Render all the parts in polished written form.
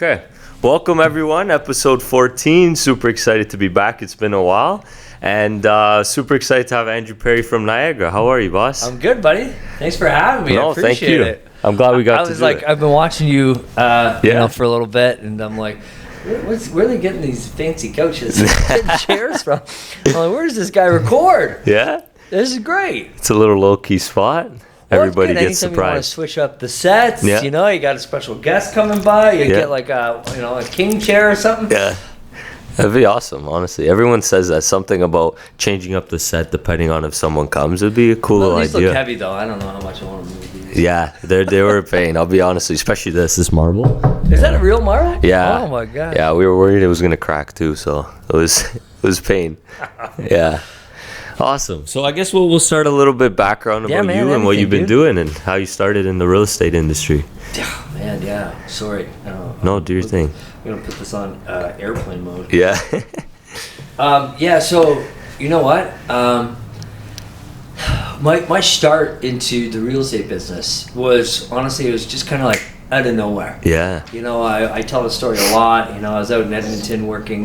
Okay. Welcome, everyone. Episode 14. Super excited to be back. It's been a while. And super excited to have Andrew Perrie from Niagara. How are you, boss? I'm good, buddy. Thanks for having me. I appreciate thank you. it. I'm glad we got to do it. I've been watching you, for a little bit, and I'm like, where are they getting these fancy couches and chairs from? I'm like, where does this guy record? Yeah? This is great. It's a little low-key spot. Everybody gets Anytime surprised. You want to switch up the sets, Yeah. you got a special guest coming by, you get like a king chair or something. Yeah. That'd be awesome, honestly. Everyone says that something about changing up the set depending on if someone comes. It'd be a cool Well, idea. these look heavy, though. I don't know how much I want to move these. Yeah, they were a pain. I'll be honest, especially this marble. Is that a real marble? Yeah. Oh my god. Yeah, we were worried it was gonna crack too, so it was pain. Yeah. Awesome. So I guess we'll start a little bit background about you and what you've been doing and how you started in the real estate industry. Oh, man, yeah. Sorry. No, do your thing. I'm gonna put this on airplane mode. Yeah. So you know what? My start into the real estate business was honestly, it was just kind of like out of nowhere. Yeah. I tell the story a lot. I was out in Edmonton working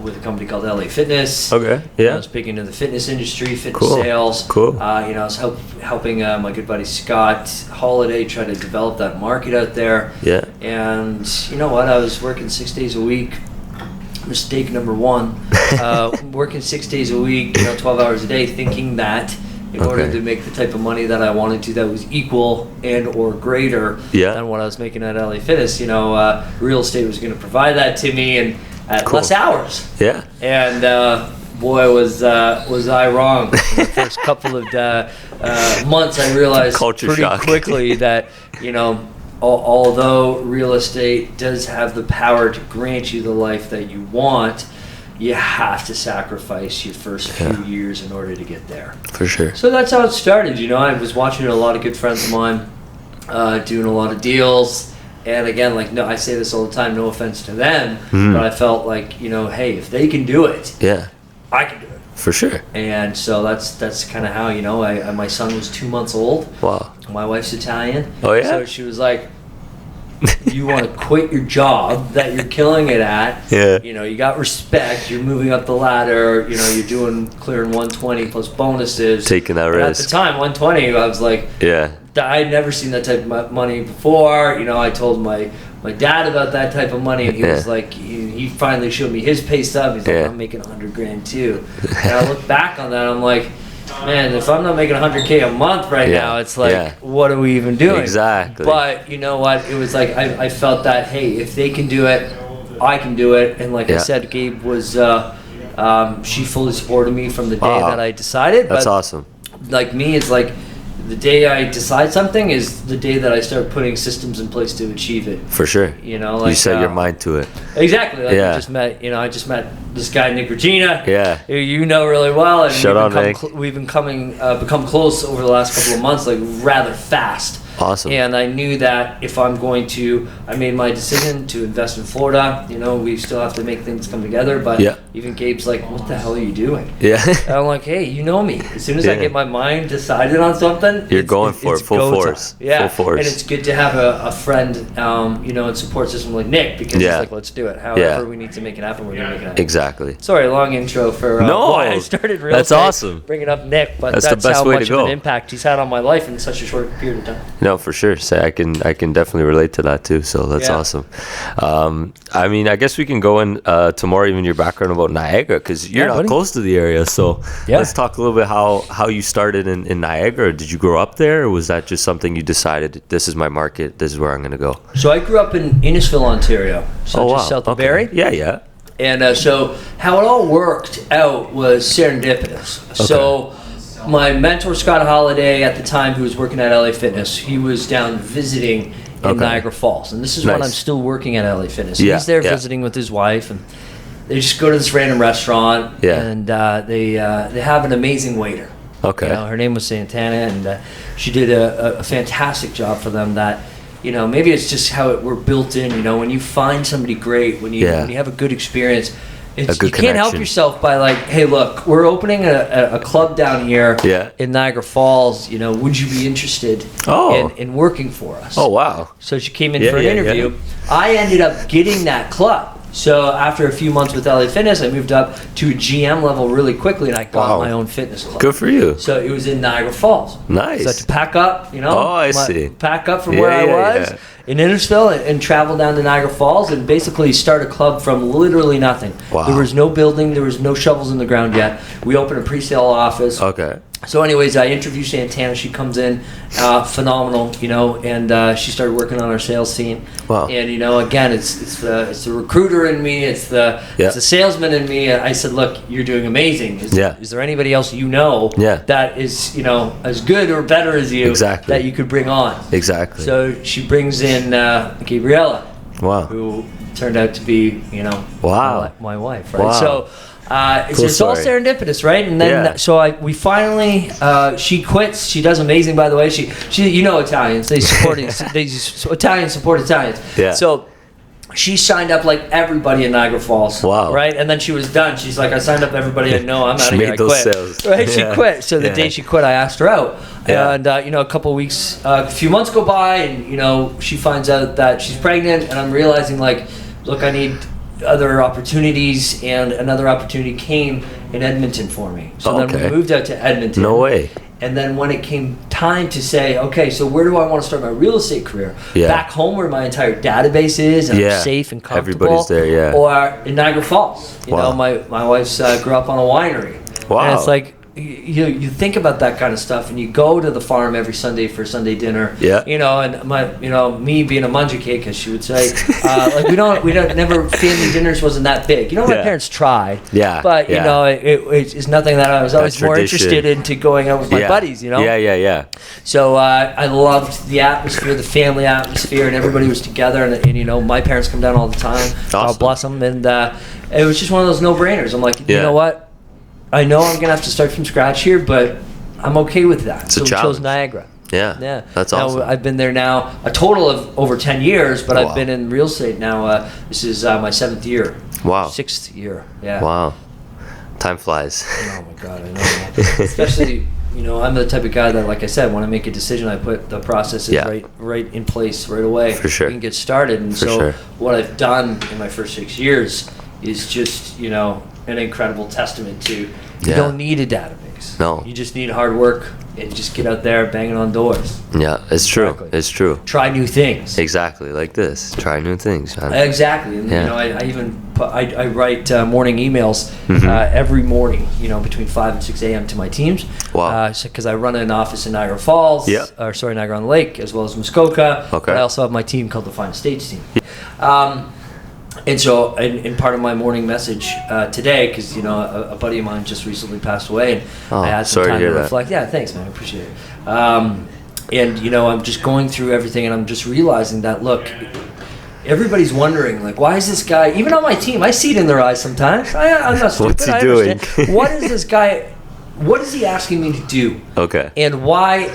with a company called LA Fitness. Okay. Yeah. I was big into the fitness industry, fitness Cool. sales. Cool. I was helping my good buddy Scott Holiday try to develop that market out there. Yeah. And you know what? I was working 6 days a week. Mistake number one. Working 6 days a week, 12 hours a day, thinking that in order to make the type of money that I wanted to, that was equal and or greater than what I was making at LA Fitness, real estate was going to provide that to me and at less hours. Yeah. And boy, was I wrong. In the first couple of months, I realized quickly that, although real estate does have the power to grant you the life that you want, you have to sacrifice your first few years in order to get there. For sure. So that's how it started. I was watching a lot of good friends of mine doing a lot of deals. And again, I say this all the time, no offense to them, but I felt like, hey, if they can do it, I can do it. For sure. And so that's kind of how, my son was 2 months old. Wow. My wife's Italian. Oh, yeah? So she was like, you want to quit your job that you're killing it at. Yeah. You got respect. You're moving up the ladder. You're clearing 120 plus bonuses. Taking that risk. At the time, 120, I was like, I'd never seen that type of money before. I told my dad about that type of money, and he was like, he finally showed me his pay stub. He's like, I'm making $100,000 too. And I look back on that, I'm like, man, if I'm not making $100K a month right now, it's like, what are we even doing? Exactly. But you know what? It was like I felt that, hey, if they can do it, I can do it. And like I said, Gabe was she fully supported me from the day that I decided. That's awesome. Like me, it's like the day I decide something is the day that I start putting systems in place to achieve it. For sure. You set your mind to it. Exactly. I just met this guy Nick Regina. Yeah. Who you know really well, and we've become close over the last couple of months, rather fast. Awesome. And I knew that if I made my decision to invest in Florida. We still have to make things come together, but even Gabe's like, what the hell are you doing? Yeah. And I'm like, hey, you know me. As soon as I get my mind decided on something, you're going for it full force. Yeah. Full force. And it's good to have a friend, and support system like Nick, because he's like, let's do it. However we need to make it happen, we're going to make it happen. Exactly. Sorry, long intro for why I started real estate. That's awesome. Bringing up Nick, but that's the best how way much to go. Of an impact he's had on my life in such a short period of time. No, for sure. So I can definitely relate to that too. So that's awesome. I guess we can go into more even your background about Niagara, because you're not close to the area. So let's talk a little bit how you started in Niagara. Did you grow up there, or was that just something you decided, this is my market, this is where I'm going to go? So I grew up in Innisfil, Ontario. So just south of Barrie. Yeah. And so how it all worked out was serendipitous. Okay. So my mentor, Scott Holiday, at the time, who was working at LA Fitness, he was down visiting in Niagara Falls. And this is when I'm still working at LA Fitness. He's there visiting with his wife, and they just go to this random restaurant, and they have an amazing waiter. Okay. Her name was Santana, and she did a fantastic job for them. That, maybe it's just how we're built in. When you find somebody great, when you have a good experience, You can't help yourself by like, hey, look, we're opening a club down here in Niagara Falls. You know, would you be interested in working for us? Oh, wow. So she came in for an interview. I ended up getting that club. So after a few months with LA Fitness, I moved up to a GM level really quickly, and I got my own fitness club. Good for you. So it was in Niagara Falls. Nice. So I had to pack up, you know. Oh, I see. Pack up from where I was in Innisfil and travel down to Niagara Falls and basically start a club from literally nothing. Wow. There was no building. There was no shovels in the ground yet. We opened a pre-sale office. Okay. So anyways, I interview Santana. She comes in, phenomenal, you know, and she started working on our sales team. Wow. And, you know, again, it's the recruiter in me. It's the salesman in me. I said, look, you're doing amazing. Is there anybody else you know that is, you know, as good or better as you that you could bring on? Exactly. So she brings in Gabriella, who turned out to be, you know, my wife, right? Wow. So it's all serendipitous, right? And then we finally she quits. She does amazing, by the way. She you know, Italians, they support Italians support Italians. Yeah. So she signed up like everybody in Niagara Falls. Wow. Right? And then she was done. She's like, I signed up everybody I know. I'm out of here. I quit. Sales. Right? She quit. So the day she quit, I asked her out. Yeah. And you know, a few months go by, and you know, she finds out that she's pregnant, and I'm realizing like, look, I need other opportunities, and another opportunity came in Edmonton for me. So then we moved out to Edmonton. No way. And then when it came time to say, okay, so where do I want to start my real estate career? Back home where my entire database is, and I'm safe and comfortable. Everybody's there, or in Niagara Falls. You know, my wife's grew up on a winery. Wow. And it's like, you think about that kind of stuff, and you go to the farm every Sunday for Sunday dinner. Yeah. You know, and me being a munja cake, as she would say, like we don't never family dinners wasn't that big. You know, my parents tried. Yeah. But you know, it's nothing that I was always more interested into going out with my buddies. You know. Yeah. So I loved the atmosphere, the family atmosphere, and everybody was together. And you know, my parents come down all the time. Awesome. God bless them. And it was just one of those no-brainers. I'm like, you know what? I know I'm going to have to start from scratch here, but I'm okay with that. So we chose Niagara. Yeah. That's awesome. I've been there now a total of over 10 years, but I've been in real estate now. This is my 7th year. Wow. 6th year. Yeah. Wow. Time flies. Oh, my God. I know. Especially, you know, I'm the type of guy that, like I said, when I make a decision, I put the processes right in place right away. For sure. We can get started. And what I've done in my first 6 years is just, you know, an incredible testament to you don't need a database. No. You just need hard work and just get out there banging on doors. Yeah, it's true. It's true. Try new things. Exactly, like this. Try new things. Exactly. And, you know, I even I write morning emails every morning, you know, between 5 and 6 a.m. to my teams. Wow. Because I run an office in Niagara Falls, Niagara on the Lake, as well as Muskoka. Okay. But I also have my team called the Fine Estates team. And so, in part of my morning message today, because you know a buddy of mine just recently passed away, and I had some time to reflect. Yeah, thanks, man. I appreciate it. And you know, I'm just going through everything, and I'm just realizing that look, everybody's wondering like, why is this guy? Even on my team, I see it in their eyes sometimes. I'm not stupid. What's he doing? What is this guy? What is he asking me to do? Okay. And why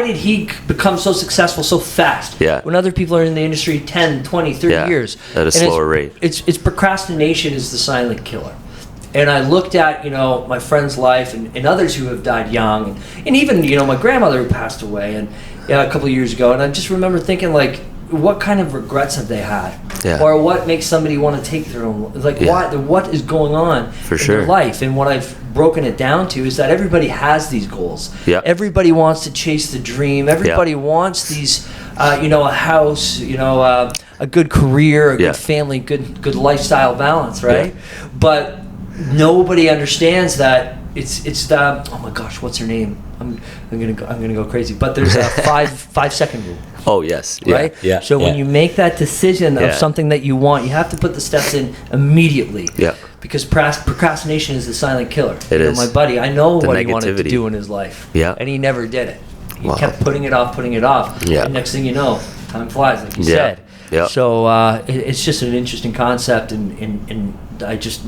did he become so successful so fast? Yeah. When other people are in the industry 10, 20, 30 years. At a slower rate. It's procrastination is the silent killer. And I looked at, you know, my friend's life and others who have died young. And even, you know, my grandmother who passed away a couple of years ago. And I just remember thinking, like, what kind of regrets have they had? Yeah. Or what makes somebody want to take their own, like what is going on in their life? And what I've broken it down to is that everybody has these goals. Yeah. Everybody wants to chase the dream. Everybody wants these, you know, a house, you know, a good career, a good family, good lifestyle balance, right? Yeah. But nobody understands that it's the oh my gosh, what's her name? I'm gonna go crazy. But there's a 5-second rule. Oh yes, right. Yeah. So when you make that decision of something that you want, you have to put the steps in immediately. Yeah. Because procrastination is the silent killer. It is. My buddy, I know what he wanted to do in his life. Yeah. And he never did it. He kept putting it off. Yeah. And next thing you know, time flies, like you said. Yeah. So it's just an interesting concept, and I just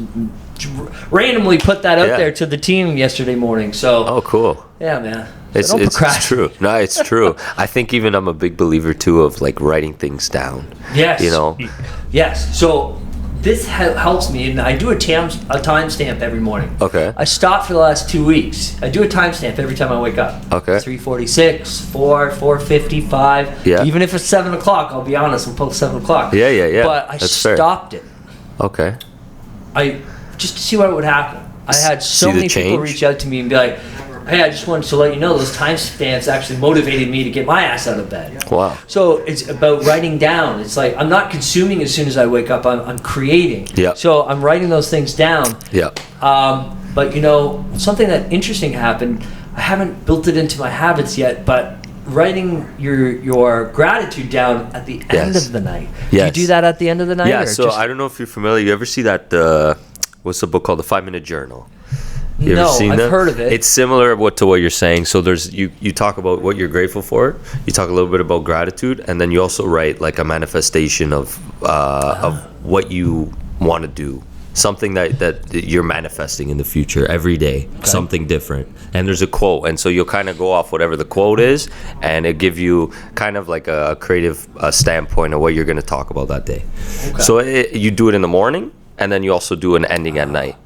randomly put that out there to the team yesterday morning. So. Oh, cool. Yeah, man. So it's true. No, it's true. I think even I'm a big believer too of like writing things down. Yes. You know. Yes. So this helps me, and I do a timestamp every morning. Okay. I stopped for the last 2 weeks. I do a timestamp every time I wake up. Okay. 3:46, 4:55. Yeah. Even if it's 7 o'clock, I'll be honest, I'm post 7 o'clock. Yeah. But I That's stopped fair. it. Okay. Just to see what would happen. I had so many people reach out to me and be like, hey, I just wanted to let you know those timestamps actually motivated me to get my ass out of bed. Wow. So it's about writing down. It's like I'm not consuming as soon as I wake up. I'm creating. Yeah. So I'm writing those things down. Yeah. But something that interesting happened. I haven't built it into my habits yet, but writing your gratitude down at the end of the night. Yes. Do you do that at the end of the night? Yeah. So I don't know if you're familiar. You ever see that? What's the book called? The 5-Minute Journal. You ever seen that? Heard of it. It's similar to what you're saying. So there's you talk about what you're grateful for. You talk a little bit about gratitude, and then you also write like a manifestation of what you want to do, something that you're manifesting in the future every day, something different. And there's a quote, and so you'll kind of go off whatever the quote is, and it give you kind of like a creative standpoint of what you're going to talk about that day. Okay. So you do it in the morning, and then you also do an ending at night.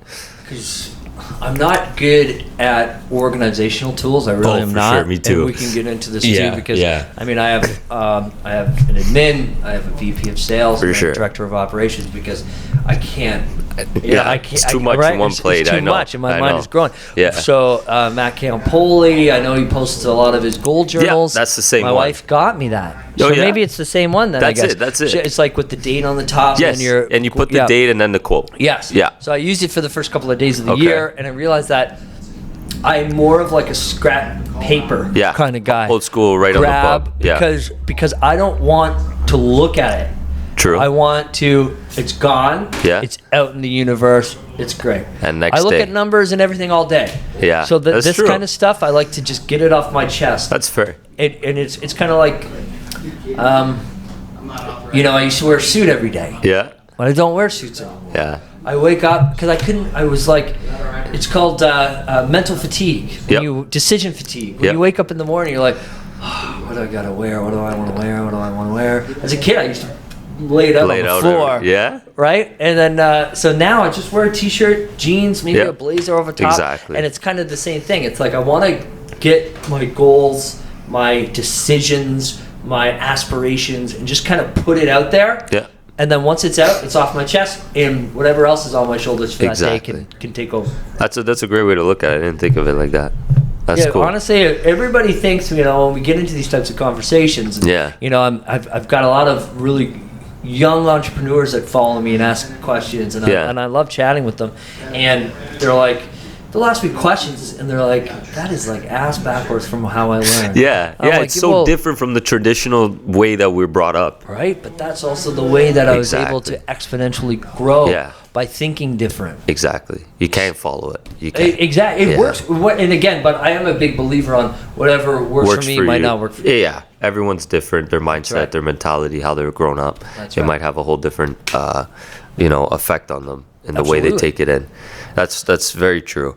Because I'm not good at organizational tools. I really am not. Sure, me too. And we can get into this too because I mean I have an admin, I have a VP of sales, and a director of operations because I can't. It's too much in one plate. It's too much, and my mind is growing. Yeah. So Matt Campoli, I know he posts a lot of his goal journals. Yeah, that's the same My one. wife got me that. So maybe it's the same one then. That's it. It's like with the date on the top. Yes. And you put the date and then the quote. Yes. Yeah. So I used it for the first couple of days of the year, and I realized that I'm more of like a scrap paper kind of guy. Old school, right on the pub. Yeah. Because I don't want to look at it. True. I want to. It's gone. Yeah. It's out in the universe. It's great. And next I look day. at numbers and everying all day. Yeah. So this kind of stuff, I like to just get it off my chest. That's fair. And it's kind of like, I used to wear a suit every day. Yeah. But I don't wear suits anymore. Yeah. I wake up because I was like, it's called mental fatigue. Decision fatigue. When you wake up in the morning, you're like, what do I gotta wear? What do I want to wear? What do I want to wear? As a kid, I used to lay it out on the floor. Yeah. Right? And then, so now I just wear a t-shirt, jeans, maybe a blazer over top. Exactly. And it's kind of the same thing. It's like I want to get my goals, my decisions, my aspirations, and just kind of put it out there. Yeah. And then once it's out, it's off my chest, and whatever else is on my shoulders for that day can take over. That's a great way to look at it. I didn't think of it like that. That's cool. Honestly, everybody thinks when we get into these types of conversations. And, I've got a lot of really young entrepreneurs that follow me and ask questions, and I love chatting with them. And they're like, they'll ask me questions, and they're like, that is like ass backwards from how I learned. Yeah, it's so different from the traditional way that we're brought up. Right, but that's also the way that I was able to exponentially grow by thinking different. Exactly. You can't follow it. You can't. Exactly. It works. And again, but I am a big believer on whatever works for me might not work for you. Yeah, everyone's different. Their mindset, their mentality, how they're grown up. It might have a whole different, effect on them in the way they take it in. That's very true.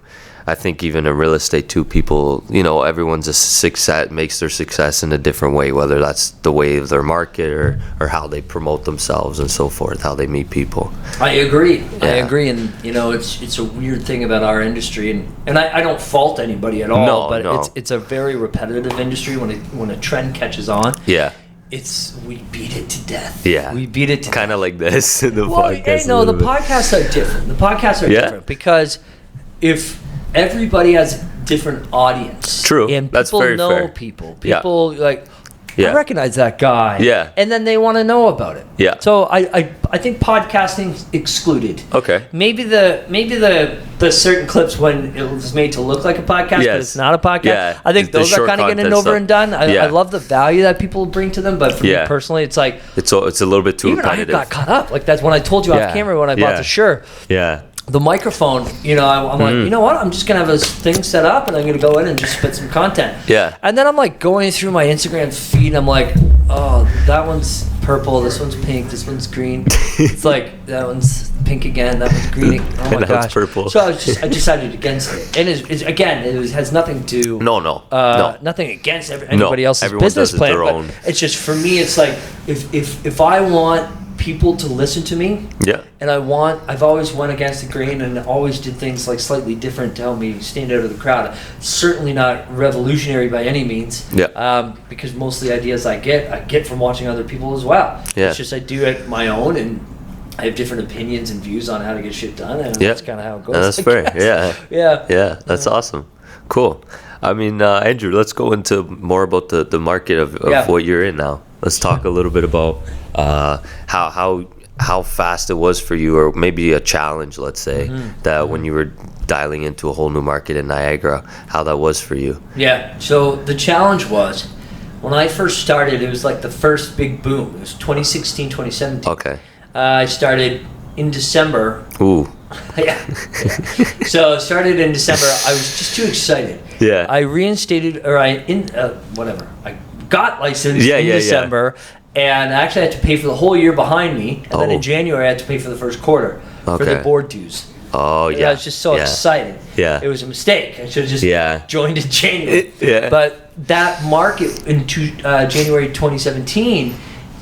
I think even in real estate too, people, everyone's a success, makes their success in a different way, whether that's the way of their market or how they promote themselves and so forth, how they meet people. I agree. And it's a weird thing about our industry, and I don't fault anybody at all, it's a very repetitive industry. When a trend catches on, we beat it to death. Yeah, we beat it to kind of like this. The podcasts are different. The podcasts are different because if everybody has a different audience. True. And that's people very know fair. people. People I recognize that guy. Yeah. And then they want to know about it. Yeah. So I think podcasting's excluded. Okay. Maybe the certain clips when it was made to look like a podcast, but it's not a podcast. Yeah. I think those are kind of getting over and done. I love the value that people bring to them, but for me personally, it's like it's a little bit too repetitive. Even I got caught up. Like that's when I told you off camera when I bought the shirt. Yeah. The microphone, I'm like, you know what? I'm just going to have this thing set up and I'm going to go in and just spit some content. Yeah. And then I'm like going through my Instagram feed and I'm like, oh, that one's purple, this one's pink, this one's green. It's like, that one's pink again, that one's green. Oh my gosh. Purple. So I decided against it. And it has nothing to... No. Nothing against anybody else's business plan. But it's just, for me, it's like, if I want people to listen to me. Yeah. And I've always went against the grain and always did things like slightly different to help me stand out of the crowd. Certainly not revolutionary by any means. Yeah. Because most of the ideas I get from watching other people as well. Yeah. It's just I do it my own, and I have different opinions and views on how to get shit done, and that's kind of how it goes. No, that's fair. Yeah. Yeah. Yeah. That's awesome. Cool. I mean, Andrew, let's go into more about the market of what you're in now. Let's talk a little bit about how fast it was for you, or maybe a challenge, let's say, that when you were dialing into a whole new market in Niagara, how that was for you. Yeah. So the challenge was, when I first started, it was like the first big boom. It was 2016, 2017. Okay. I started in December. Ooh. Yeah. So I started in December. I was just too excited. Yeah. I reinstated, or I got licensed in December, and I actually had to pay for the whole year behind me, and then in January I had to pay for the first quarter for the board dues. Oh, yeah. I was just so excited. Yeah. It was a mistake. I should have just joined in January. Yeah. But that market in January 2017,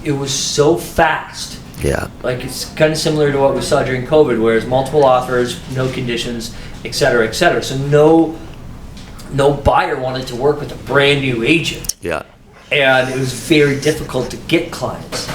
it was so fast. Yeah. Like, it's kind of similar to what we saw during COVID, where it's multiple offers, no conditions, et cetera, et cetera. So no buyer wanted to work with a brand new agent. Yeah. And it was very difficult to get clients.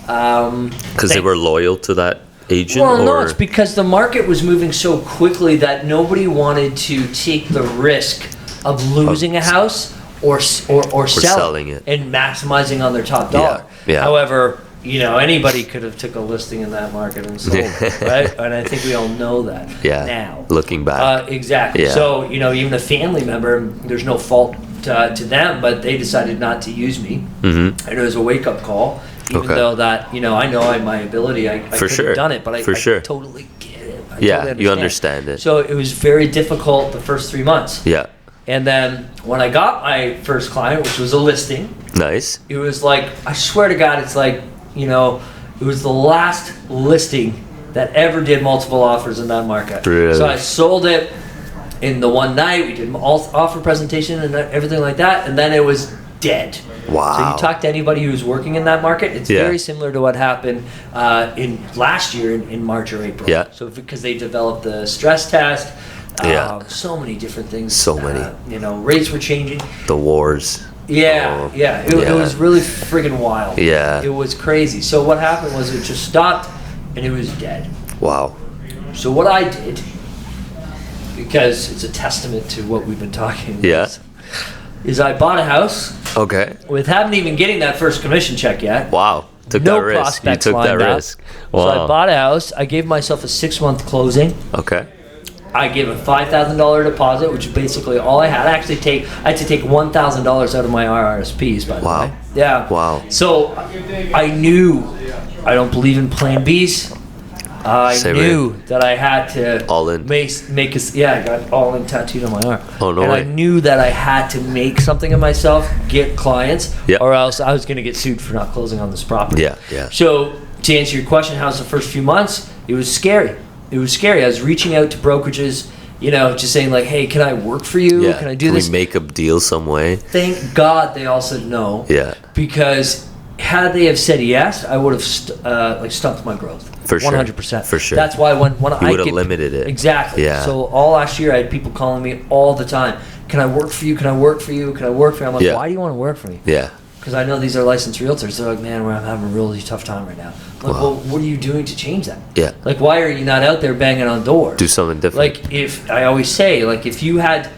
Because they were loyal to that agent? Well, no, it's because the market was moving so quickly that nobody wanted to take the risk of losing a house or selling it and maximizing on their top dollar. Yeah. However, anybody could have took a listing in that market and sold it, right? And I think we all know that now. Looking back. Exactly. Yeah. So, even a family member, there's no fault to them, but they decided not to use me. Mm-hmm. And it was a wake-up call, even though that, I know I had my ability. I could have done it, but I totally get it. I totally you understand it. So it was very difficult the first 3 months. Yeah. And then when I got my first client, which was a listing. Nice. It was like, I swear to God, it's like, it was the last listing that ever did multiple offers in that market. Really? So I sold it in the one night. We did an offer presentation and everything like that, and then it was dead. Wow. So you talk to anybody who's working in that market, it's very similar to what happened in last year in March or April. Yeah. So because they developed the stress test, so many different things. So many. Rates were changing. The wars. It was really friggin' wild. Yeah. It was crazy. So what happened was it just stopped and it was dead. Wow. So what I did, because it's a testament to what we've been talking about, is I bought a house. Okay. Haven't even getting that first commission check yet. Wow. Took that risk. You took that risk. Wow. So I bought a house. I gave myself a 6-month closing. Okay. I gave a $5,000 deposit, which is basically all I had. I had to take $1,000 out of my RRSPs, by the way. Yeah. Wow. So I knew I don't believe in plan Bs. I knew that I had to all in. make I got all in tattooed on my arm. Oh, no and way. I knew that I had to make something of myself, get clients, or else I was going to get sued for not closing on this property. Yeah. So to answer your question, how's the first few months? It was scary. I was reaching out to brokerages, just saying like, hey, can I work for you? Can I do this? Can we make a deal some way? Thank God they all said no. Yeah. Because had they have said yes, I would have stumped my growth. For sure. 100%. For sure. That's why when I would have limited it. Exactly. Yeah. So all last year I had people calling me all the time. Can I work for you? Can I work for you? Can I work for you? I'm like, why do you want to work for me? Yeah. Because I know these are licensed realtors. They're like, man, I'm having a really tough time right now. I'm like, well, what are you doing to change that? Yeah. Like, why are you not out there banging on doors? Do something different. Like, if you had,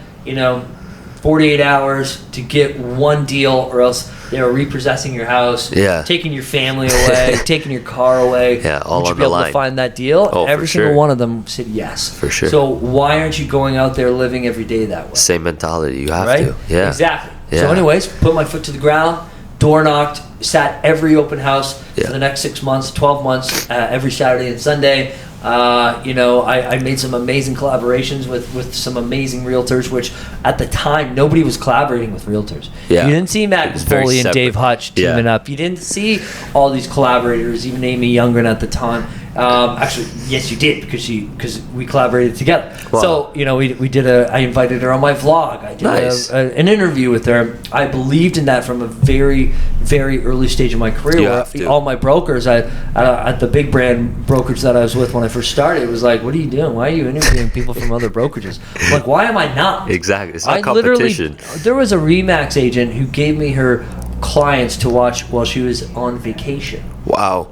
48 hours to get one deal, or else they were repossessing your house, taking your family away, taking your car away. Yeah, all would you on be the able line. to find that deal? Oh, every single one of them said yes. For sure. So why aren't you going out there living every day that way? Same mentality. You have right? to. Yeah. Exactly. Yeah. So anyways, put my foot to the ground, door knocked, sat every open house for the next 6 months, 12 months, every Saturday and Sunday. I made some amazing collaborations with some amazing realtors, which at the time nobody was collaborating with realtors. Yeah. You didn't see Matt Foley and separate. Dave Hutch teaming up. You didn't see all these collaborators, even Amy Youngren at the time. Actually, yes, you did, because we collaborated together. Wow. So, you know, we did I invited her on my vlog. I did an interview with her. I believed in that from a very, very early stage of my career. All my brokers, at the big brand brokerage that I was with when I first started, it was like, what are you doing? Why are you interviewing people from other brokerages? I'm like, why am I not? Exactly. It's not competition. There was a RE/MAX agent who gave me her clients to watch while she was on vacation. Wow.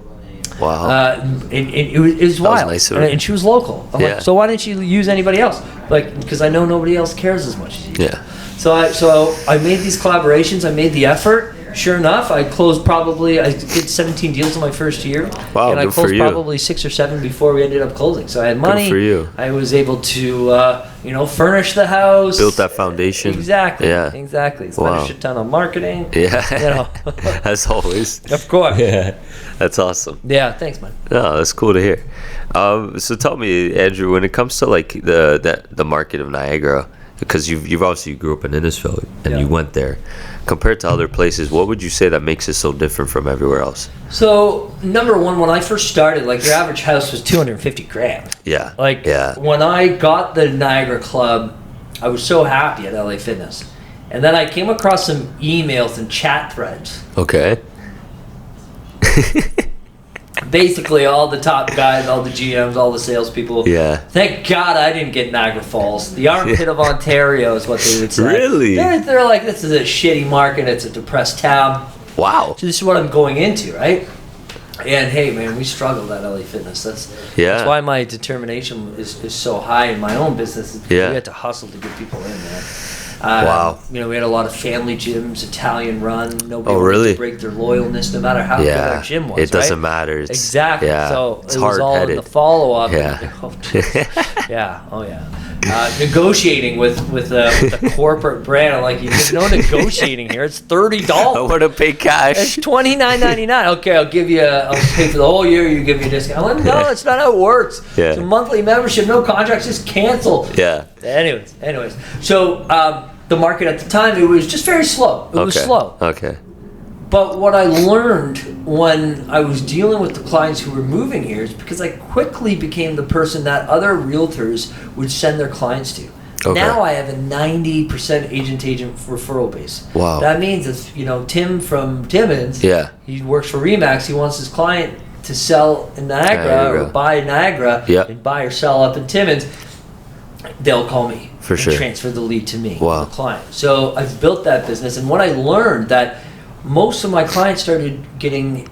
And it was wild. Nice and she was local. I'm like, so why didn't you use anybody else? Like, because I know nobody else cares as much as you. Yeah. So I made these collaborations. I made the effort. Sure enough, I did 17 deals in my first year. Wow, and I closed probably 6 or 7 before we ended up closing. So I had money. Good for you. I was able to, furnish the house. Built that foundation. Exactly. Yeah. Exactly. Spent a shit ton on marketing. Yeah. As always. Of course. Yeah. That's awesome. Yeah. Thanks, man. No, that's cool to hear. So tell me, Andrew, when it comes to like the market of Niagara, because you've obviously grew up in Innisfil and you went there. Compared to other places, what would you say that makes it so different from everywhere else? So, number one, when I first started, like, your average house was $250,000. Yeah. When I got the Niagara Club, I was so happy at LA Fitness. And then I came across some emails and chat threads. Okay. Basically, all the top guys, all the GMs, all the salespeople. Yeah. Thank God I didn't get Niagara Falls. The armpit of Ontario is what they would say. Really? They're like, this is a shitty market. It's a depressed town. Wow. So this is what I'm going into, right? And hey, man, we struggled at LA Fitness. That's why my determination is so high in my own business. We had to hustle to get people in, man. Wow. We had a lot of family gyms, Italian run. Nobody really? to break their loyalness, no matter how good our gym was. It doesn't matter. Exactly. Yeah. So it's it was all in the follow-up. Yeah. Negotiating with a corporate brand. I'm like, there's no negotiating here. It's $30. I want to pay cash. It's $29.99. Okay, I'll pay for the whole year. You give me a discount. I'm like, no, that's not how it works. Yeah. It's a monthly membership. No contracts. Just cancel. Yeah. Anyways. So the market at the time, it was just very slow. It was slow. Okay. But what I learned when I was dealing with the clients who were moving here is because I quickly became the person that other realtors would send their clients to. Okay. Now I have a 90% agent-to-agent referral base. Wow. That means if, Tim from Timmins, he works for RE/MAX, he wants his client to sell in Niagara. Or buy in Niagara and buy or sell up in Timmins, they'll call me and transfer the lead to me, the client. So I've built that business, and what I learned that most of my clients started getting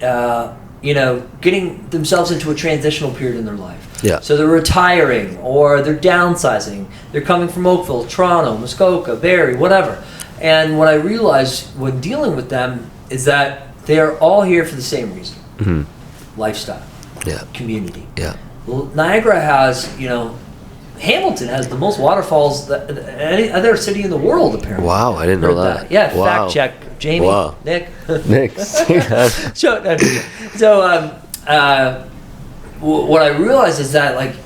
themselves into a transitional period in their life. Yeah. So they're retiring or they're downsizing. They're coming from Oakville, Toronto, Muskoka, Barrie, whatever. And what I realized when dealing with them is that they are all here for the same reason. Mm-hmm. Lifestyle. Yeah. Community. Yeah. Well, Niagara has, Hamilton has the most waterfalls than any other city in the world, apparently. Wow, I didn't know that. Yeah, fact check. Jamie, Nick. What I realized is that,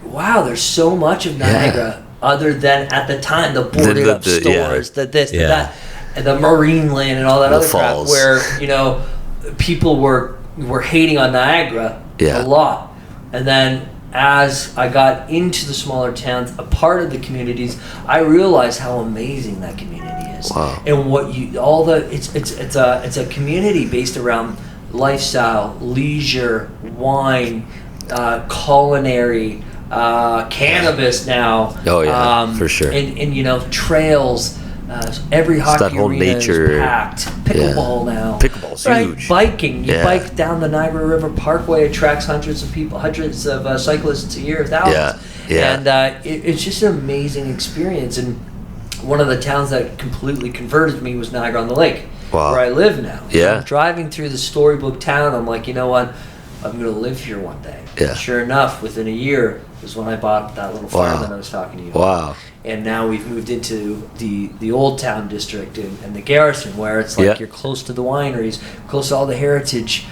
there's so much of Niagara other than, at the time, the boarded up stores, the this, the that, and the marine land and all that other crap, where, people were hating on Niagara a lot. And then as I got into the smaller towns, a part of the communities, I realized how amazing that community is. Wow. And it's a community based around lifestyle, leisure, wine, culinary, cannabis now. Oh yeah, for sure. And trails. Every hockey arena is packed. Pickleball now. Pickleball's huge. Biking. You bike down the Niagara River Parkway. Attracts hundreds of people, hundreds of cyclists a year, thousands. And it's just an amazing experience. And one of the towns that completely converted me was Niagara-on-the-Lake, where I live now. Yeah. I'm driving through the storybook town. I'm like, you know what? I'm going to live here one day. Yeah. Sure enough, within a year was when I bought that little farm that I was talking to you about. Wow. And now we've moved into the Old Town district and the Garrison, where it's like you're close to the wineries, close to all the heritage,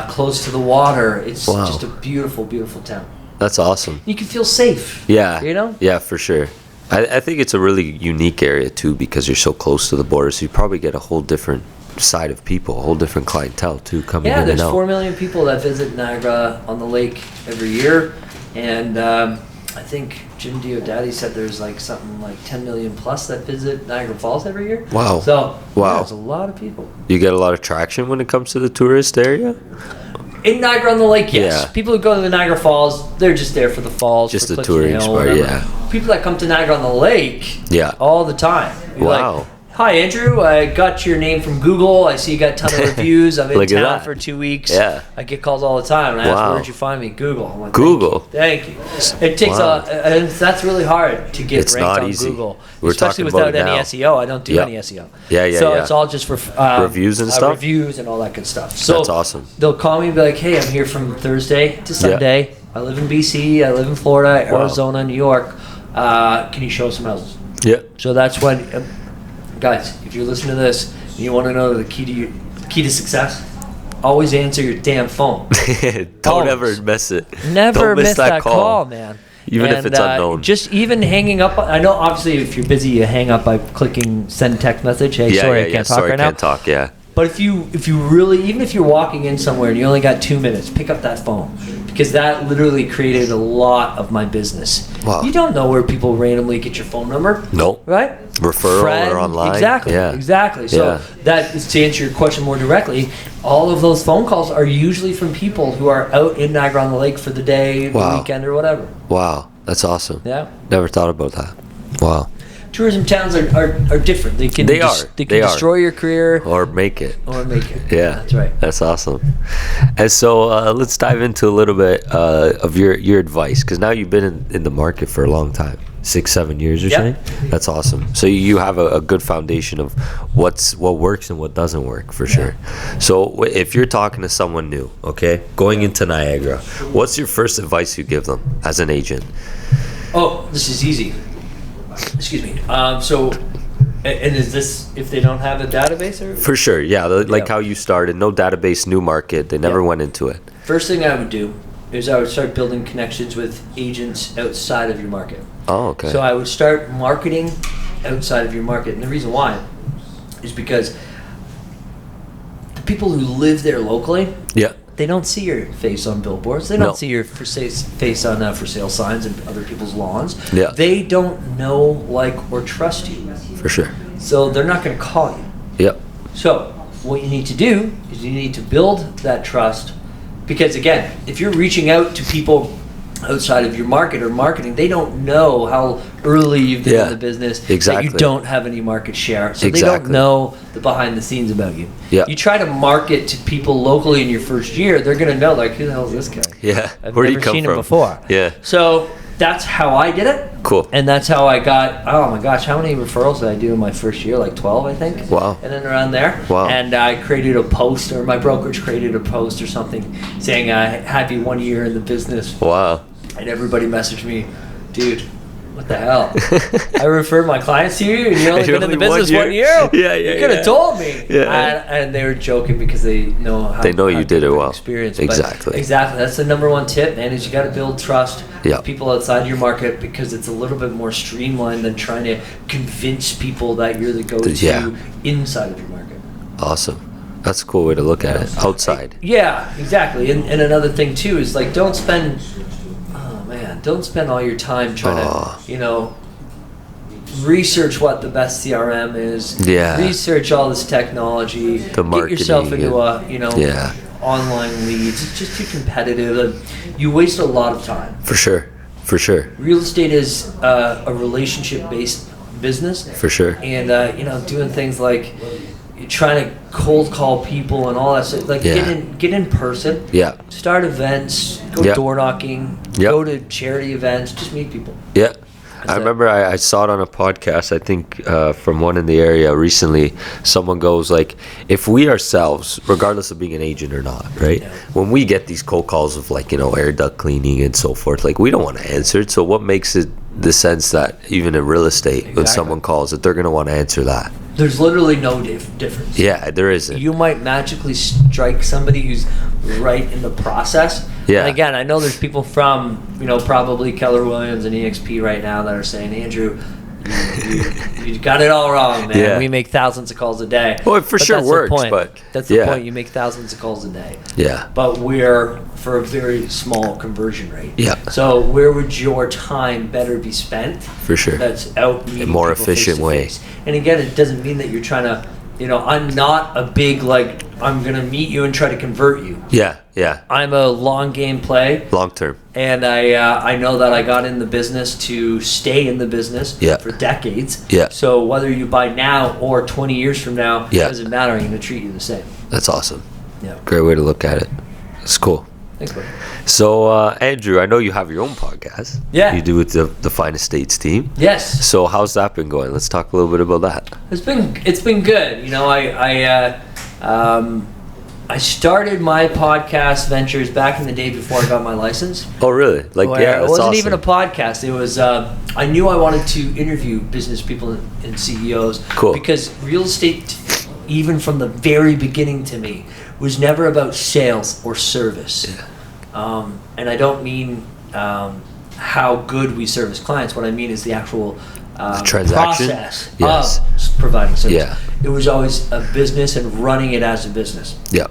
close to the water. It's just a beautiful, beautiful town. That's awesome. You can feel safe. Yeah. Yeah, for sure. I think it's a really unique area too, because you're so close to the border, so you probably get a whole different side of people, a whole different clientele too coming in and out. Yeah, there's 4 million people that visit Niagara on the lake every year, and I think Jim Diodati said there's like something like 10 million plus that visit Niagara Falls every year. Wow. So wow, there's a lot of people. You get a lot of traction when it comes to the tourist area? In Niagara on the Lake, yes. Yeah. People who go to the Niagara Falls, they're just there for the falls. Just for the Clifton touring Hill, part, whatever. yeah. People that come to Niagara on the Lake, Yeah. all the time. You're Wow. like, hi, Andrew. I got your name from Google. I see you got a ton of reviews. I'm in Look at town that. for 2 weeks. Yeah. I get calls all the time. And I ask, Wow. where'd you find me? Google. I'm like, Google? Thank you. It takes Wow. and that's really hard to get It's ranked not on easy. Google. We're especially talking about without it any now. SEO. I don't do Yep. any SEO. Yeah, So yeah. it's all just for Reviews and stuff? Reviews and all that good stuff. So That's awesome. They'll call me and be like, hey, I'm here from Thursday to Sunday. I live in BC. I live in Florida, Wow. Arizona, New York. Can you show us some houses? Yeah. So that's when, guys, if you're listening to this and you want to know the key to success, always answer your damn phone. Don't Always. ever miss it. Never Don't miss miss that call, man. Even if it's unknown. Just even hanging up. I know, obviously, if you're busy, you hang up by clicking send text message. Hey, sorry, I can't talk Sorry, right can't now. talk, yeah. But if you really, even if you're walking in somewhere and you only got 2 minutes, pick up that phone, because that literally created a lot of my business. Wow. You don't know where people randomly get your phone number. No. Right? Referral or online. Exactly. Yeah. Exactly. So Yeah. that is to answer your question more directly. All of those phone calls are usually from people who are out in Niagara on the Lake for the day, Wow. the weekend, or whatever. Wow. That's awesome. Yeah. Never thought about that. Wow. Tourism towns are different. They can They they are. can destroy your career Or make it. or make it. Yeah, That's right. That's awesome. And so let's dive into a little bit of your advice, because now you've been in the market for a long time, 6-7 years, you're Yep. saying? That's awesome. So you have a good foundation of what works and what doesn't work, for sure. So if you're talking to someone new, okay, going into Niagara, what's your first advice you give them as an agent? Oh, this is easy. Excuse me. So, and is this if they don't have a database or? For sure, yeah. Like Yeah. how you started, no database, new market. They never Yeah. went into it. First thing I would do is I would start building connections with agents outside of your market. Oh, okay. So I would start marketing outside of your market, and the reason why is because the people who live there locally, Yeah. they don't see your face on billboards. They don't No. see your face on for sale signs and other people's lawns. Yeah. They don't know, like, or trust you. For sure. So they're not going to call you. Yep. So what you need to do is you need to build that trust, because again, if you're reaching out to people outside of your market or marketing, they don't know how early you've been Yeah, in the business, exactly. that you don't have any market share, so they Exactly. don't know the behind the scenes about you. Yeah. You try to market to people locally in your first year, they're going to know, like, who the hell is this guy? Yeah. I've Where do never you come seen from? him before. Yeah. So that's how I did it. Cool. And that's how I got, oh my gosh, how many referrals did I do in my first year? Like 12, I think. Wow. And then around there. Wow. And I created a post, or my brokerage created a post or something, saying, happy 1 year in the business. Wow. And everybody messaged me, dude, what the hell? I referred my clients to you, and you only been in the business 1 year? Yeah, You could have told me. Yeah. And they were joking because they know how They know you did it well. Experience. But Exactly. exactly. That's the number one tip, man, is you got to build trust Yeah. with people outside your market, because it's a little bit more streamlined than trying to convince people that you're the go-to Yeah. inside of your market. Awesome. That's a cool way to look at it. Outside. Yeah, exactly. And another thing too is, like, don't spend all your time trying to, research what the best CRM is. Yeah. Research all this technology. The Get yourself marketing into Yeah. online leads. It's just too competitive, and you waste a lot of time. For sure. For sure. Real estate is a relationship-based business. For sure. And doing things like trying to cold call people and all that stuff. Like, Yeah. get in person. Yeah. Start events. Go Yep. door knocking. Yep. Go to charity events. Just meet people. Yeah. That's I it. remember I saw it on a podcast, I think from one in the area recently. Someone goes like, if we ourselves, regardless of being an agent or not, right? Yeah. When we get these cold calls of, like, air duct cleaning and so forth, like, we don't want to answer it. So what makes it the sense that even in real estate, when Exactly. someone calls, that they're going to want to answer that? There's literally no difference. Yeah, there isn't. You might magically strike somebody who's right in the process. Yeah. And again, I know there's people from, probably Keller Williams and EXP right now that are saying, Andrew, You got it all wrong, man. Yeah. We make thousands of calls a day. Well, it for sure works, but that's the point. You make thousands of calls a day. Yeah. But we're for a very small conversion rate. Yeah. So where would your time better be spent? For sure. That's out meeting a more efficient way. And again, it doesn't mean that you're trying to. I'm not a big I'm gonna meet you and try to convert you. Yeah. I'm a long game play. Long term. And I know that I got in the business to stay in the business for decades. Yeah. So whether you buy now or 20 years from now, it doesn't matter. I'm gonna treat you the same. That's awesome. Yeah. Great way to look at it. It's cool. Thanks, buddy. So, Andrew, I know you have your own podcast. Yeah. You do with the Fine Estates team. Yes. So, how's that been going? Let's talk a little bit about that. It's been good. I started my podcast ventures back in the day before I got my license. Oh, really? It wasn't even a podcast. It was I knew I wanted to interview business people and CEOs. Cool. Because real estate, even from the very beginning to me, was never about sales or service. Yeah. And I don't mean how good we service clients. What I mean is the actual process of providing service. Yeah. It was always a business and running it as a business. Yeah.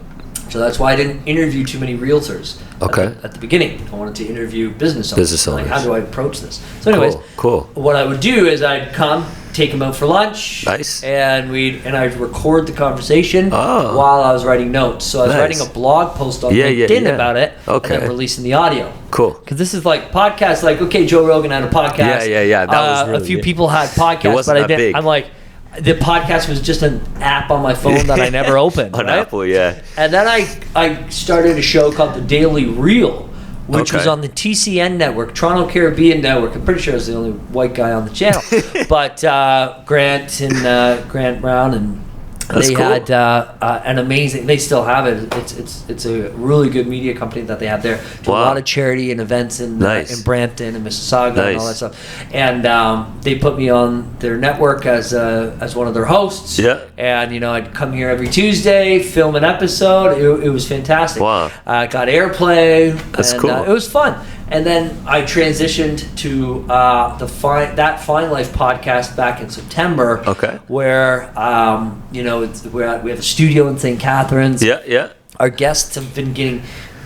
So that's why I didn't interview too many realtors at the beginning. I wanted to interview business owners. Like, how do I approach this? So anyways, cool. What I would do is I'd come, take them out for lunch. Nice. And I'd record the conversation while I was writing notes. So I was writing a blog post on LinkedIn about it and then releasing the audio. Cool. Because this is like podcasts, Joe Rogan had a podcast. Yeah. That was really a few people had podcasts, but I didn't. Big. I'm like, the podcast was just an app on my phone that I never opened. On Apple, yeah. And then I started a show called The Daily Reel, which was on the TCN network, Toronto Caribbean Network. I'm pretty sure I was the only white guy on the channel. But Grant Brown and they had an amazing. They still have it. It's a really good media company that they have there. Do a lot of charity and events in Brampton and Mississauga and all that stuff. And they put me on their network as one of their hosts. Yeah. And I'd come here every Tuesday, film an episode. It was fantastic. Wow. Got airplay. That's cool. It was fun. And then I transitioned to that Fine Life podcast back in September. Okay. Where we have a studio in St. Catharines. Yeah. Our guests have been getting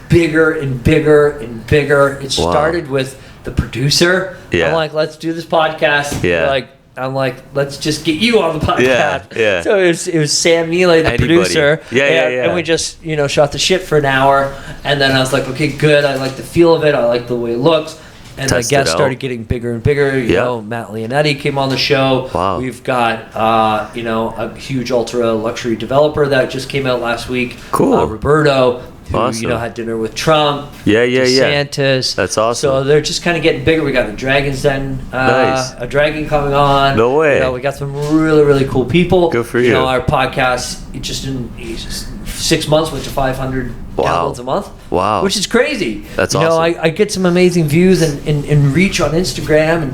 bigger and bigger and bigger. It started with the producer. Yeah. I'm like, let's do this podcast. Yeah. I'm like, let's just get you on the podcast. Yeah. So it was Sam Neely, the producer. Yeah. And we just, shot the shit for an hour. And then I was like, okay, good. I like the feel of it. I like the way it looks. And the guests started getting bigger and bigger. You know, Matt Leonetti came on the show. Wow. We've got, a huge ultra luxury developer that just came out last week. Cool. Roberto. Who, had dinner with Trump. DeSantis. That's awesome. So they're just kind of getting bigger. We got the Dragon's Den, a dragon coming on. No way. We got some really, really cool people. Good for you. Our podcast, just in 6 months, went to 500 downloads a month. Wow. Which is crazy. That's awesome. I get some amazing views and reach on Instagram and,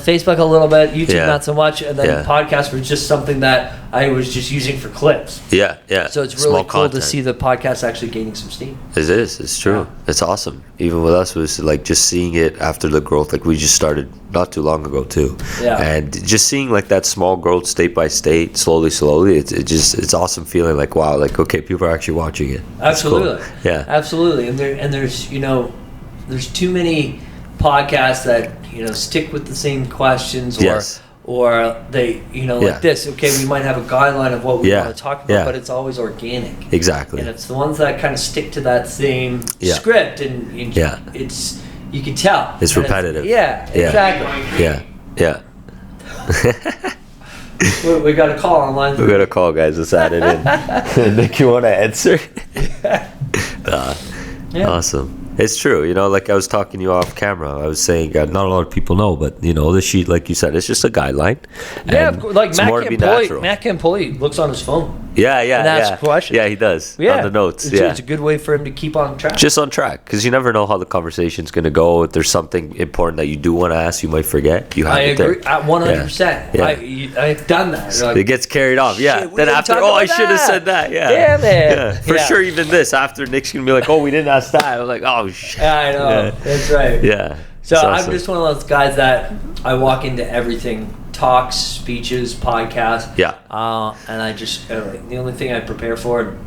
Facebook a little bit, YouTube not so much. And then podcasts were just something that I was just using for clips. Yeah. So it's really cool to see the podcast actually gaining some steam. It is. It's true. Yeah. It's awesome. Even with us, it was like just seeing it after the growth. Like we just started not too long ago too. Yeah. And just seeing like that small growth state by state, slowly. It's awesome feeling like, wow, like, okay, people are actually watching it. Absolutely. Cool. Yeah. Absolutely. And there's there's too many podcasts that, stick with the same questions or they, like this. Okay, we might have a guideline of what we want to talk about, but it's always organic. Exactly. And it's the ones that kind of stick to that same script, and it's you can tell it's repetitive. Exactly. Yeah. We got a call online. We got a call, guys. Let's add it in. Nick, you want to answer? Awesome. It's true, like I was talking to you off camera. I was saying not a lot of people know, but the sheet, like you said, it's just a guideline. Yeah, like Matt Campoli looks on his phone. Yeah. And asks questions. Yeah, he does. On the notes. It's a good way for him to keep on track. Just on track, because you never know how the conversation's going to go. If there's something important that you do want to ask, you might forget. I agree 100%. I've done that. Like, it gets carried off. Yeah. Then after, I should have said that. Yeah. Damn it. Yeah. For sure, even this after Nick's going to be like, we didn't ask that. I'm like, oh shit. I know. That's right. Yeah. So I'm just one of those guys that I walk into everything talks, speeches, podcasts. Yeah. And I just the only thing I prepare for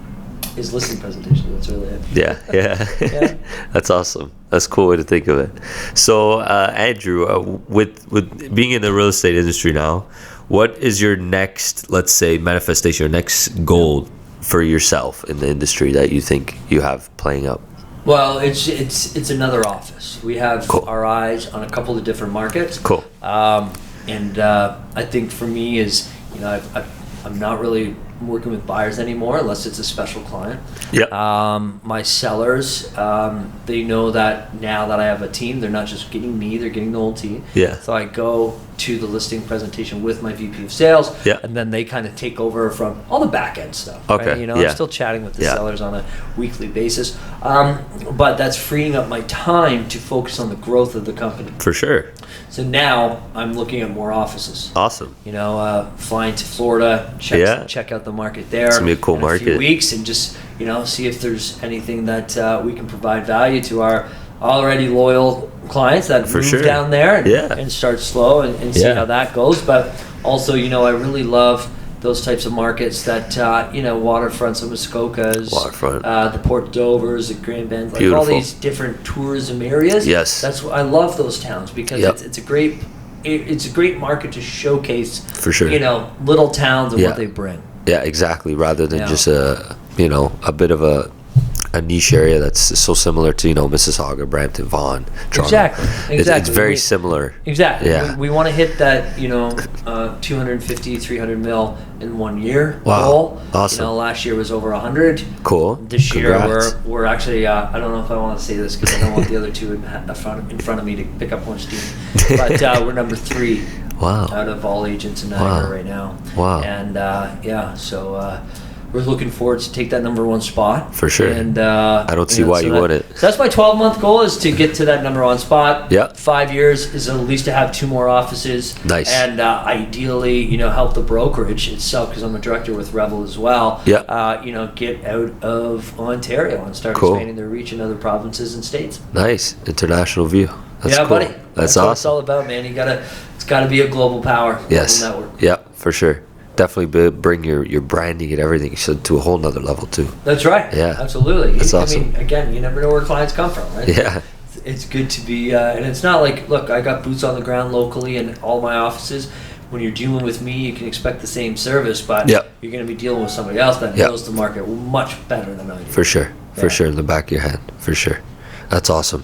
is listening presentation. That's really it. Yeah. That's awesome. That's a cool way to think of it. So, Andrew, with being in the real estate industry now, what is your next, let's say, manifestation, your next goal for yourself in the industry that you think you have playing up? Well, it's another office. We have our eyes on a couple of different markets. Cool. And I think for me is, I'm not really working with buyers anymore unless it's a special client. Yeah. My sellers, they know that now that I have a team, they're not just getting me, they're getting the whole team. Yeah. So I go to the listing presentation with my VP of sales, yeah. and then they kind of take over from all the back end stuff. Okay. Right? I'm still chatting with the sellers on a weekly basis, but that's freeing up my time to focus on the growth of the company. For sure. So now I'm looking at more offices. Awesome. Flying to Florida, check out the market there. It's gonna be a cool market. A few weeks, and just see if there's anything that we can provide value to our already loyal clients that move down there and start slow and see how that goes. But also, I really love those types of markets that waterfronts of Muskokas, the Port Dovers, the Grand Bends, like all these different tourism areas. Yes, that's I love those towns because it's a great market to showcase. For sure, little towns and what they bring. Yeah, exactly. Rather than just a bit of a niche area that's so similar to Mississauga, Brampton, Vaughan, Toronto. Exactly. It's very similar. Exactly. Yeah. We want to hit that 250, 300 mil in 1 year goal. Awesome. Last year was over 100. Cool. This year we're actually I don't know if I want to say this because I don't want the other two in front of me to pick up more steam. But we're number 3. Wow. Out of all agents in Niagara right now. Wow. And so we're looking forward to take that number 1 spot. For sure. And I don't see why you wouldn't. So that's my 12-month goal, is to get to that number 1 spot. Yeah. 5 years is at least to have 2 more offices. Nice. And ideally, help the brokerage itself, because I'm a director with Revel as well. Yeah. Get out of Ontario and start expanding their reach in other provinces and states. Nice. International view. That's cool. Buddy. That's awesome. What it's all about, man. It's got to be a global power. Yes. Global network. Yeah, for sure. Definitely bring your branding and everything to a whole nother level too. That's right. Yeah, absolutely. That's awesome. Again, you never know where clients come from, right? Yeah. It's good to be, and it's not like, look, I got boots on the ground locally in all my offices. When you're dealing with me, you can expect the same service, but you're going to be dealing with somebody else that knows the market much better than I do. For sure. For sure, in the back of your head. For sure. That's awesome.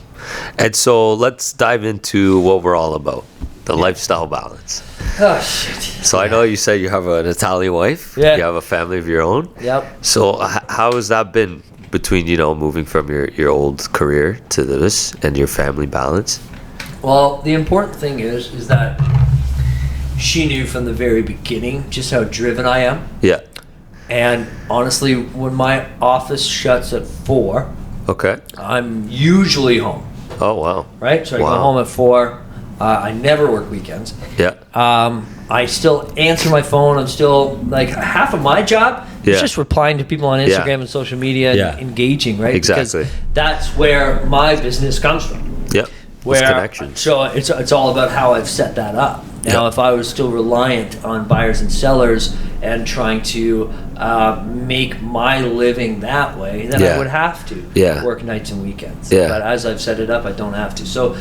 And so let's dive into what we're all about. The lifestyle balance. Oh, shit. So I know you said you have an Italian wife. Yeah. You have a family of your own. Yep. So how has that been between, moving from your old career to this and your family balance? Well, the important thing is that she knew from the very beginning just how driven I am. Yeah. And honestly, when my office shuts at 4, I'm usually home. Oh, wow. Right? So I go home at 4. I never work weekends. Yeah. I still answer my phone. I'm still, like, half of my job is just replying to people on Instagram and social media and engaging, right? Exactly. Because that's where my business comes from. Yep. Connections. So it's all about how I've set that up. Now, if I was still reliant on buyers and sellers and trying to make my living that way, then I would have to work nights and weekends. Yeah. But as I've set it up, I don't have to. So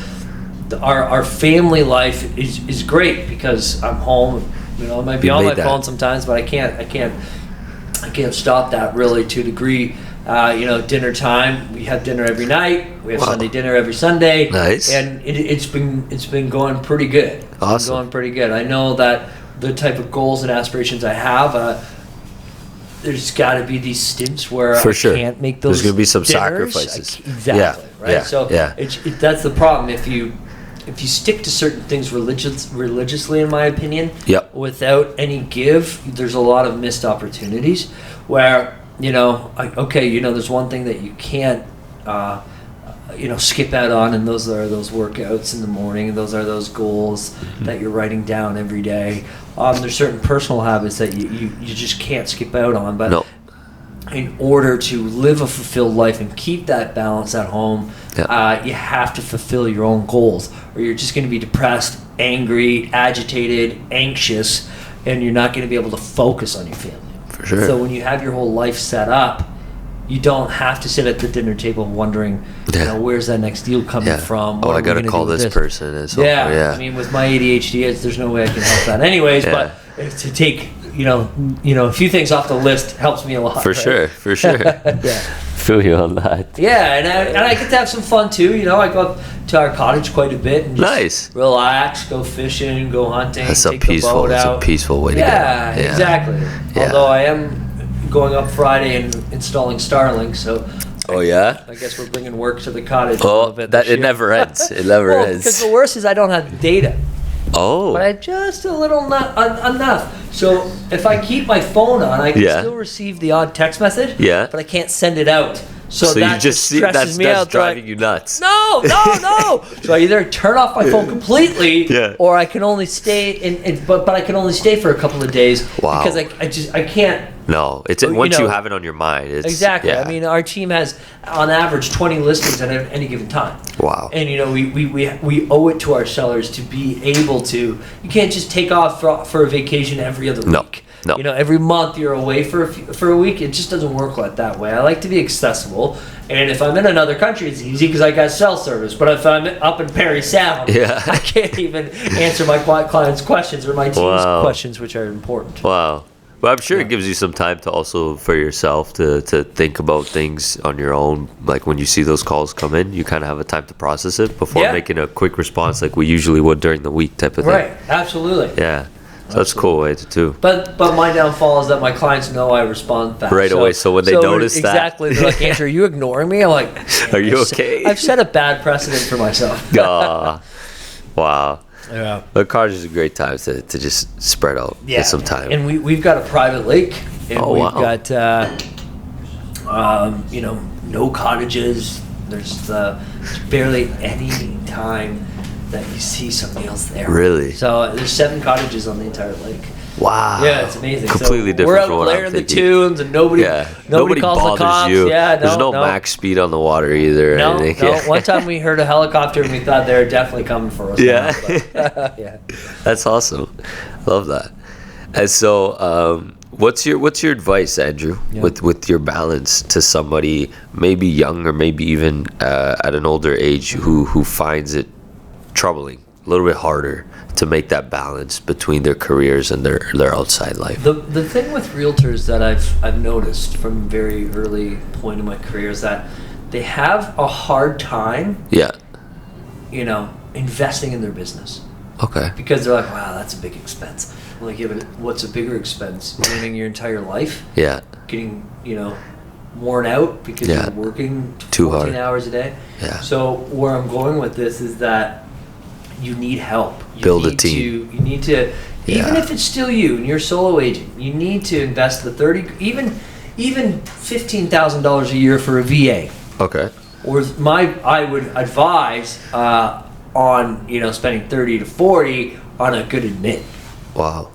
our family life is great because I'm home. I might be on my phone sometimes, but I can't stop that really to a degree. Dinner time. We have dinner every night. We have Sunday dinner every Sunday. Nice. And it's been going pretty good. Awesome. Going pretty good. I know that the type of goals and aspirations I have. There's got to be these stints where I can't make those. There's going to be some dinners. sacrifices. Exactly. Right. Yeah. So that's the problem. If you stick to certain things religiously, in my opinion, without any give, there's a lot of missed opportunities where. There's one thing that you can't, skip out on, and those are those workouts in the morning, and those are those goals that you're writing down every day. There's certain personal habits that you just can't skip out on, but in order to live a fulfilled life and keep that balance at home, you have to fulfill your own goals, or you're just going to be depressed, angry, agitated, anxious, and you're not going to be able to focus on your family. For sure. So when you have your whole life set up, you don't have to sit at the dinner table wondering, where's that next deal coming from? I got to call this person. And so I mean, with my ADHD, there's no way I can help that anyways, but to take a few things off the list helps me a lot. For sure. Feel you on that. Yeah, and I get to have some fun too. I go up to our cottage quite a bit and just relax, go fishing, go hunting. That's a peaceful way to go. Yeah, exactly. Yeah. Although I am going up Friday and installing Starlink, so. I guess we're bringing work to the cottage a little bit. It never ends. It never ends. Because the worst is I don't have data. Oh. But I just a little enough. So if I keep my phone on, I can still receive the odd text message. Yeah. But I can't send it out. So that you just stresses me out. That's driving you nuts. No. So I either turn off my phone completely, or I can only stay but I can only stay for a couple of days. Wow. Because I can't. No, it's once you have it on your mind. Exactly. Yeah. I mean, our team has on average 20 listings at any given time. Wow. And we owe it to our sellers to be able to. You can't just take off for a vacation every other week. No. Every month you're away for a week. It just doesn't work like that way. I like to be accessible, and if I'm in another country, it's easy because I got cell service. But if I'm up in Perry Sound, I can't even answer my clients' questions or my team's questions, which are important. Wow. Well, I'm sure it gives you some time to also, for yourself, to think about things on your own. Like when you see those calls come in, you kind of have a time to process it before making a quick response like we usually would during the week type of thing. Right, absolutely. Yeah. So that's a cool way to do. But my downfall is that my clients know I respond fast. Right away, so when they notice exactly, they're like, Andrew, are you ignoring me? I'm like, are you okay? I've set a bad precedent for myself. Wow. Yeah. But cottage is a great time to just spread out. Get some time. And we've got a private lake. And we've got, no cottages. There's barely any time that you see somebody else there. Really? So there's 7 cottages on the entire lake. Wow. Yeah, it's amazing. Completely different we're out from what blaring I'm the thinking. tunes, and nobody calls bothers the cops. you. Yeah, There's no max speed on the water either. No. Yeah. One time we heard a helicopter and we thought they were definitely coming for us. Yeah. Yeah. That's awesome. Love that. And so, what's your advice, Andrew, with your balance to somebody maybe young or maybe even at an older age who finds it troubling, a little bit harder to make that balance between their careers and their outside life? The thing with realtors that I've noticed from a very early point in my career is that they have a hard time investing in their business. Okay. Because they're like, wow, that's a big expense. I'm like, yeah, but what's a bigger expense? Ruining your entire life? Yeah. Getting, worn out because you're working 14 hours a day? Yeah. So where I'm going with this is that you need help. Build a team. You need to, even if it's still you and you're a solo agent, you need to invest the even $15,000 a year for a VA. Okay. Or I would advise on spending 30 to 40 on a good admin. Wow.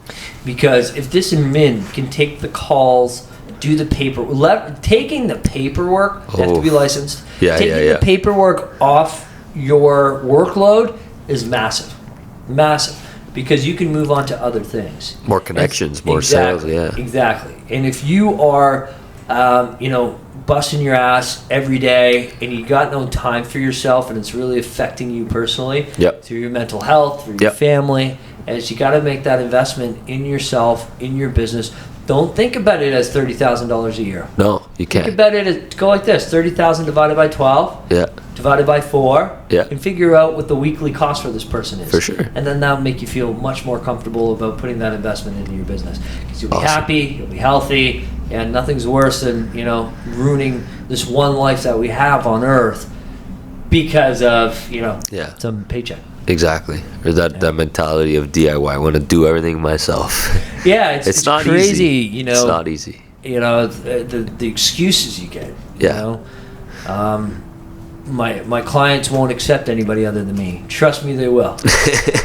Because if this admin can take the calls, do the paperwork, taking the paperwork, you have to be licensed. Taking the paperwork off your workload is massive, because you can move on to other things. More connections, more sales, Exactly. And if you are, busting your ass every day and you got no time for yourself and it's really affecting you personally through your mental health, through your family, as you got to make that investment in yourself, in your business. Don't think about it as $30,000 a year. No, you can't. Think about it as, go like this, 30,000 divided by 12. Yeah. Divided by 4. Yeah. And figure out what the weekly cost for this person is. For sure. And then that'll make you feel much more comfortable about putting that investment into your business. Because you'll be happy, you'll be healthy, and nothing's worse than, ruining this one life that we have on earth because of, some paycheck. Exactly. Or that mentality of DIY. I want to do everything myself. Yeah, it's not crazy. Easy. It's not easy. The excuses you get. My clients won't accept anybody other than me. Trust me, they will.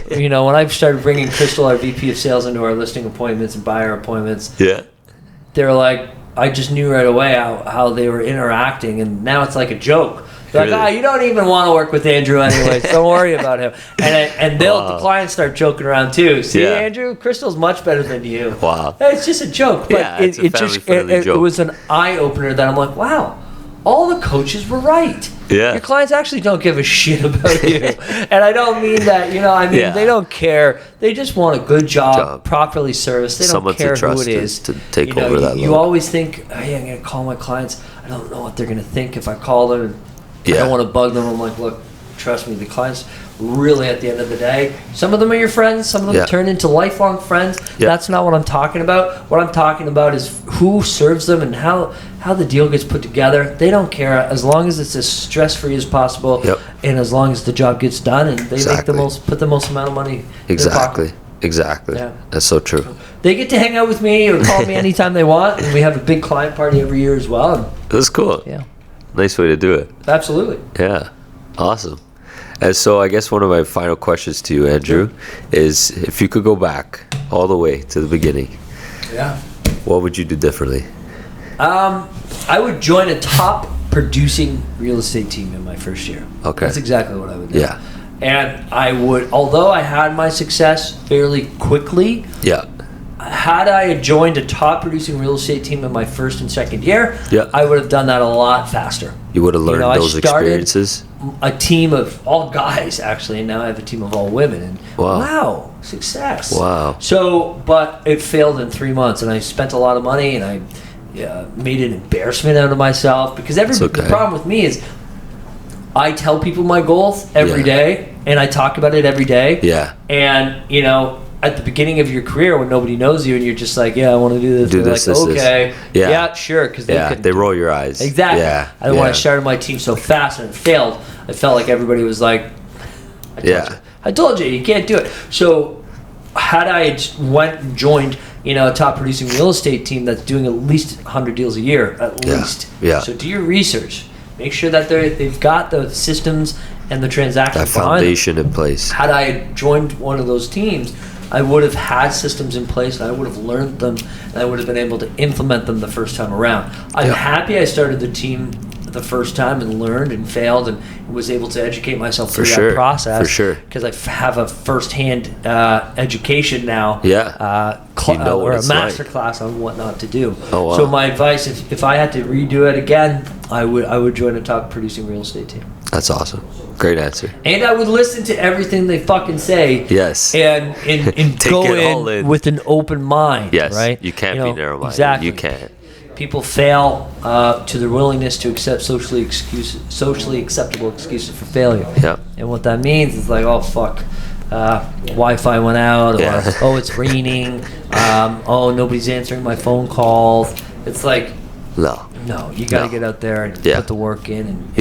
When I started bringing Crystal, our VP of Sales, into our listing appointments and buyer appointments, they're like, I just knew right away how they were interacting, and now it's like a joke. They're like, Really? you don't even want to work with Andrew anyways. Don't worry about him. And the clients start joking around too. See, Andrew, Crystal's much better than you. Wow. It's just a joke, but it's a family-friendly joke. It was an eye opener that I'm like, wow, all the coaches were right. Yeah. Your clients actually don't give a shit about you. And I don't mean that, they don't care. They just want a good job. Properly serviced. They don't care who it is. To take over that You always think, hey, I'm going to call my clients. I don't know what they're going to think if I call them. I don't want to bug them. I'm like, look, trust me, the clients really, at the end of the day, some of them are your friends, some of them turn into lifelong friends. That's not what I'm talking about. What I'm talking about is who serves them and how the deal gets put together. They don't care, as long as it's as stress-free as possible, and as long as the job gets done and they make put the most amount of money in their pocket. Exactly. Yeah. That's so true. They get to hang out with me or call me anytime they want, and we have a big client party every year as well. That's cool. Yeah. Nice way to do it. Absolutely. Yeah. Awesome. And so I guess one of my final questions to you, Andrew, is if you could go back all the way to the beginning, what would you do differently? I would join a top producing real estate team in my first year. Okay. That's exactly what I would do. Yeah. And I would, although I had my success fairly quickly, had I joined a top producing real estate team in my first and second year, I would have done that a lot faster. You would have learned those experiences? A team of all guys, actually, and now I have a team of all women. And wow, success. Wow. So, but it failed in 3 months, and I spent a lot of money, and I made an embarrassment out of myself, because the problem with me is I tell people my goals every day, and I talk about it every day. Yeah. And, at the beginning of your career, when nobody knows you and you're just like, I want to do this. Do this, like, okay. This. Yeah, sure. Because they roll your eyes. Exactly. Yeah. And when I started my team so fast and it failed, I felt like everybody was like, I told you, you can't do it. So had I went and joined, a top producing real estate team that's doing at least 100 deals a year, at least. Yeah. So do your research. Make sure that they've got the systems and the transactions that foundation in place. Had I joined one of those teams, I would have had systems in place, and I would have learned them, and I would have been able to implement them the first time around. I'm happy I started the team the first time and learned and failed and was able to educate myself through that process. For sure. Because I have a first-hand education now. Or a master class on what not to do. Oh, wow. So my advice, if I had to redo it again, I would join a top producing real estate team. That's awesome. Great answer. And I would listen to everything they fucking say. Yes. And go in with an open mind. Yes. Right? You can't be narrow-minded. Exactly. You can't. People fail to their willingness to accept socially acceptable excuses for failure. Yeah. And what that means is like, oh fuck, Wi-Fi went out, or oh it's raining, oh nobody's answering my phone calls. It's like, no, you got to get out there and put the work in, and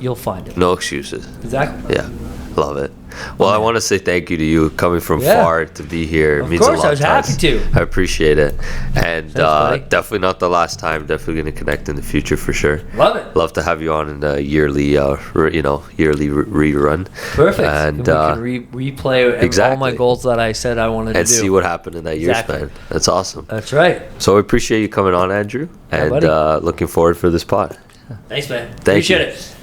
you'll find it. No excuses. Exactly. Yeah, love it. Well, I want to say thank you to you coming from far to be here. It means a lot. Of course, I was happy to. I appreciate it, and definitely not the last time. Definitely going to connect in the future for sure. Love it. Love to have you on in the yearly, rerun. Perfect. And we can replay all my goals that I said I wanted to do, and see what happened in that year span. That's awesome. That's right. So I appreciate you coming on, Andrew, and looking forward for this pod. Thanks, man. Appreciate it.